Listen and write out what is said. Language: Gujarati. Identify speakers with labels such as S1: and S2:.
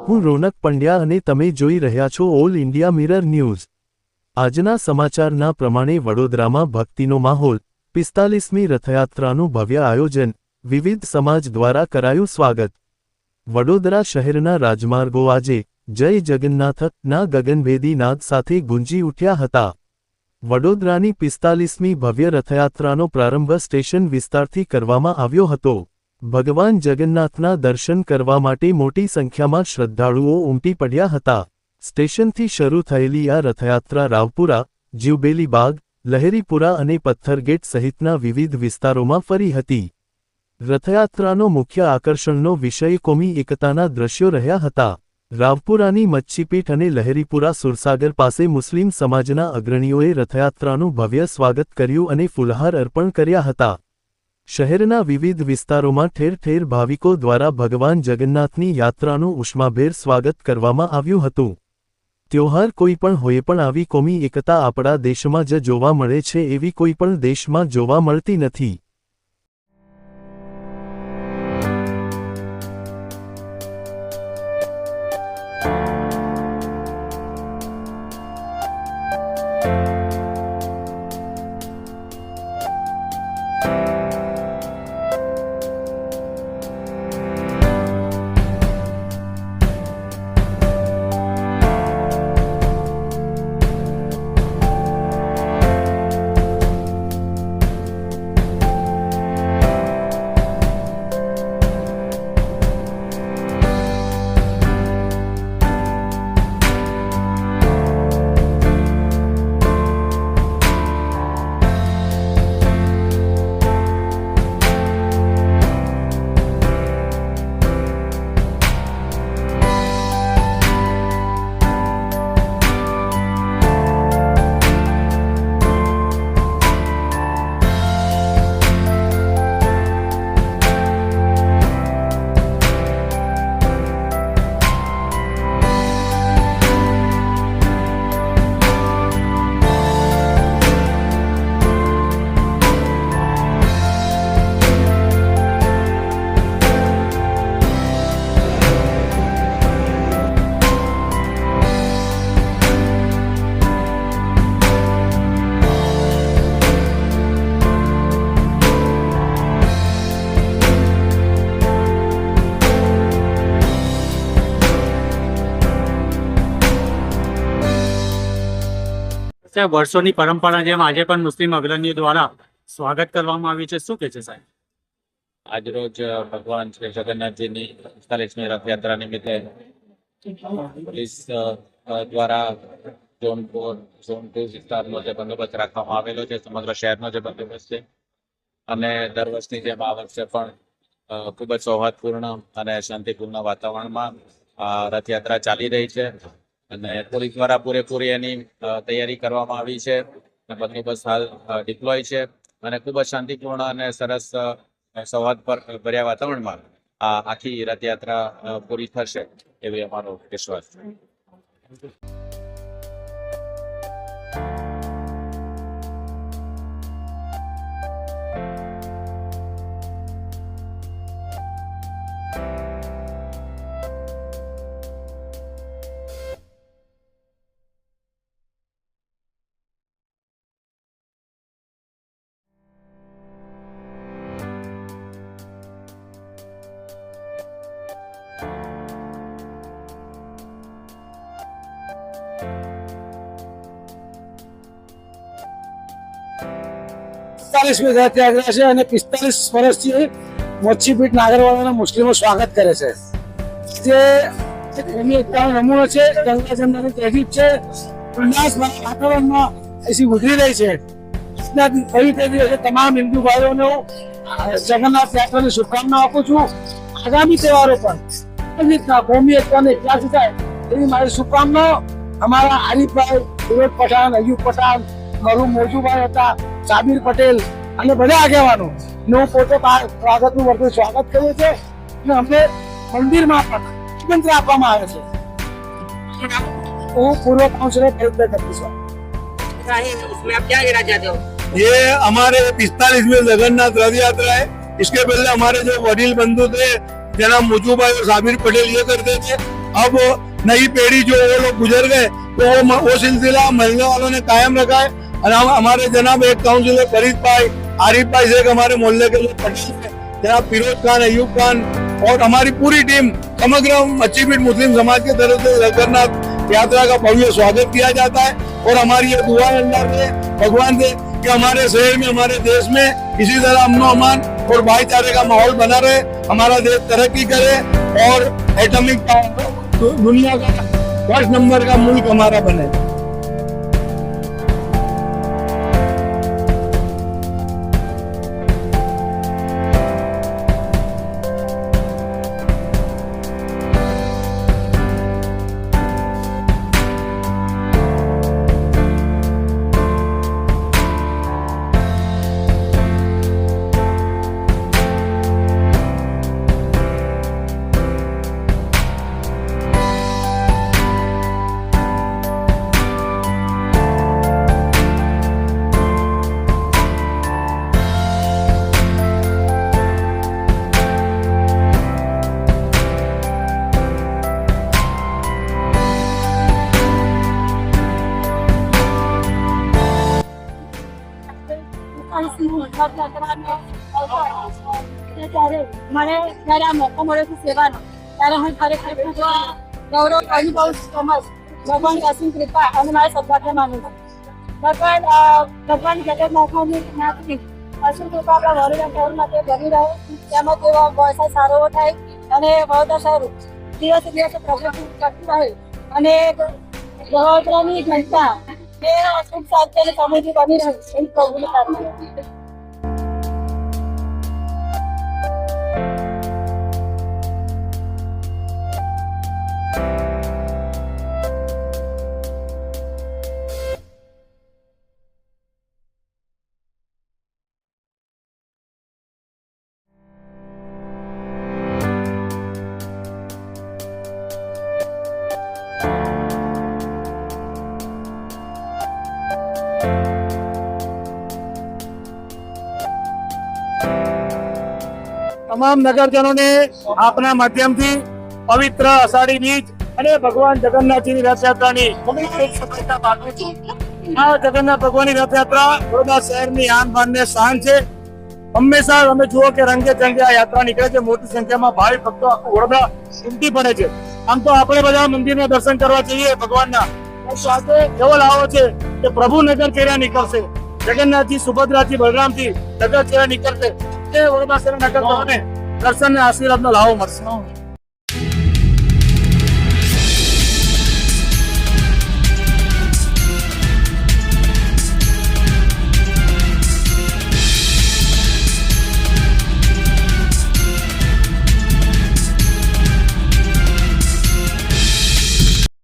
S1: હું રોનક પંડ્યા અને તમે જોઈ રહ્યા છો ઓલ ઇન્ડિયા મિરર ન્યૂઝ। આજના સમાચારના પ્રમાણે વડોદરામાં ભક્તિનો માહોલ, 45મી રથયાત્રાનું ભવ્ય આયોજન, વિવિધ સમાજ દ્વારા કરાયું સ્વાગત। વડોદરા શહેરના રાજમાર્ગો આજે જય જગન્નાથના ગગનભેદી નાદ સાથે ગુંજી ઉઠ્યા હતા। વડોદરાની 45મી ભવ્ય રથયાત્રાનો પ્રારંભ સ્ટેશન વિસ્તારથી કરવામાં આવ્યો હતો। ભગવાન જગન્નાથના દર્શન કરવા માટે મોટી સંખ્યામાં શ્રદ્ધાળુઓ ઉમટી પડ્યા હતા। સ્ટેશનથી શરૂ થયેલી આ રથયાત્રા રાવપુરા, જ્યુબેલી બાગ, લહેરીપુરા અને પથ્થરગેટ સહિતના વિવિધ વિસ્તારોમાં ફરી હતી। રથયાત્રાનો મુખ્ય આકર્ષણનો વિષય કોમી એકતાના દ્રશ્યો રહ્યા હતા। રાવપુરાની મચ્છીપીઠ અને લહેરીપુરા સુરસાગર પાસે મુસ્લિમ સમાજના અગ્રણીઓએ રથયાત્રાનું ભવ્ય સ્વાગત કર્યું અને ફૂલહાર અર્પણ કર્યા હતા। શહેરના વિવિધ વિસ્તારોમાં ઠેર ઠેર ભાવિકો દ્વારા ભગવાન જગન્નાથની યાત્રાનું ઉષ્માભેર સ્વાગત કરવામાં આવ્યું હતું। ત્યોહાર કોઈ પણ હોય પણ આવી કોમી એકતા આપણા દેશમાં જ જોવા મળે છે, એવી કોઈ પણ દેશમાં જોવા મળતી નથી।
S2: વર્ષોની પરંપરા જેમ આજે પણ મુસ્લિમ અગ્રણીઓ દ્વારા સ્વાગત કરવામાં આવ્યું છે, શું કહે છે સાહેબ?
S3: આજરોજ ભગવાન શ્રી જગન્નાથજીની 45મી રથયાત્રા નિમિત્તે પોલીસ દ્વારા ઝોન 4, ઝોન 2 વિસ્તારનો જે બંદોબસ્ત રાખવામાં આવેલો છે, સમગ્ર શહેરનો જે બંદોબસ્ત છે, અને દર વર્ષની જેમ આ વર્ષે પણ ખૂબ જ સૌહાર્દપૂર્ણ અને શાંતિપૂર્ણ વાતાવરણમાં રથયાત્રા ચાલી રહી છે અને પોલીસ દ્વારા પૂરેપૂરી એની તૈયારી કરવામાં આવી છે। બંદોબસ્ત હાલ ડિપ્લોય છે અને ખૂબ જ શાંતિપૂર્ણ અને સરસ સૌહાર્દ ભર્યા વાતાવરણમાં આ આખી રથયાત્રા પૂરી થશે એવી અમારો વિશ્વાસ છે।
S4: મી રથયાત્રા છે અને 45 વર્ષથી મચ્છીપીઠ નાગરવાડાના મુસ્લિમો સ્વાગત કરે છે। જે કોમી એકતાનો નમૂનો છે, ગંગા જમનાની તહેજીબ છે, ઉલ્લાસભર્યા વાતાવરણમાં એસી ઉભરી રહી છે। તમામ હિન્દુ ભાઈઓને જગન્નાથ યાત્રાની શુભકામના આપું છું। આગામી તહેવારો પણ કોમી એકતાને ઇતિહાસ થાય એવી મારી શુભકામનાઓ। અમારા આરીફભાઈ, ફિરોઝ પઠાણ, અયુબ પઠાણ, મરહુમ મોજુભાઈ હતા, સાબિર પટેલ અને બધા આગેવાનો નો પોતે સ્વાગતનું વર્તન સ્વાગત કર્યું છે અને અમને મંદિરમાં પણ નિમંત્રણ આપવામાં આવે છે। હું પૂર્વ કાઉન્સિલર ફરીદભાઈ કપીસવા।
S5: उसमें आप क्या कहना चाहते हो?
S6: ये हमारे 45वीं जगन्नाथ रथ यात्रा है। इसके पहले हमारे जो वडील बंधु थे जनाब मुजूभाई और साबिर पटेल ये करते थे, अब नई पीढ़ी जो वो लोग गुजर गए तो वो सिलसिला मरने वालों ने कायम रखा है। और हम हमारे जनाब एक काउंसिलर फरीद भाई, आरिफ भाई शेख, हमारे मोहल्ले के जो पटेल हैं, जनाब फिरोज खान, अयूब खान और हमारी पूरी टीम, समग्र मच्छीपीठ मुस्लिम समाज की तरफ से जगन्नाथ यात्रा का भव्य स्वागत किया जाता है। और हमारी ये दुआ है अल्लाह से, भगवान से, कि हमारे शहर में, हमारे देश में इसी तरह अमन अमान और भाईचारे का माहौल बना रहे, हमारा देश तरक्की करे और एटॉमिक दुनिया का फर्स्ट नंबर का मुल्क हमारा बने।
S7: ત્યારે મને જ્યારે આ મોકો મળ્યો છે સેવાનો, ત્યારે હું ખરેખર ખૂબ ગૌરવ અનુભવું છું. સમજ ભગવાન અસીમ કૃપા અને મારા સદભાગ્ય માનું છું. ભગવાન જગન્નાથની નાથની અસીમ કૃપા આપણા વડોદરા શહેર માટે બની રહે, તેમજ તેવો વ્યવસાય સારો એવો થાય અને વડોદરા શહેર દિવસે દિવસે પ્રગતિ કરતું રહે અને વડોદરાની જનતા એ સુખ શાંતિ અને સમૃદ્ધિ બની રહે એવી પ્રભુની પ્રાર્થના.
S4: તમામ નગરજનોને આપના માધ્યમથી પવિત્ર અષાઢી બીજ અને ભગવાન જગન્નાથજીની રથયાત્રાની ખૂબ શુભેચ્છા પાઠવું છું. આ જગન્નાથ ભગવાનની રથયાત્રા વડોદરા શહેરની આન બાન ને શાન છે. હંમેશા તમે જુઓ કે રંગે ચંગે આ યાત્રા નીકળે છે. મોટી સંખ્યામાં ભાવિ ભક્તો આખું વડોદરા ઉમટી પડે છે. આમ તો આપણે બધા મંદિરના દર્શન કરવા જઈએ ભગવાનના, સાથે એવો લાવો છે કે પ્રભુ નગર ચેરા નીકળશે, જગન્નાથજી, સુભદ્રાજી, બલરામજી નગર ચેરા નીકળશે. એ વડોદરા શહેરના નગરજનોને દર્શન ને આશીર્વાદનો લાવો મળશે.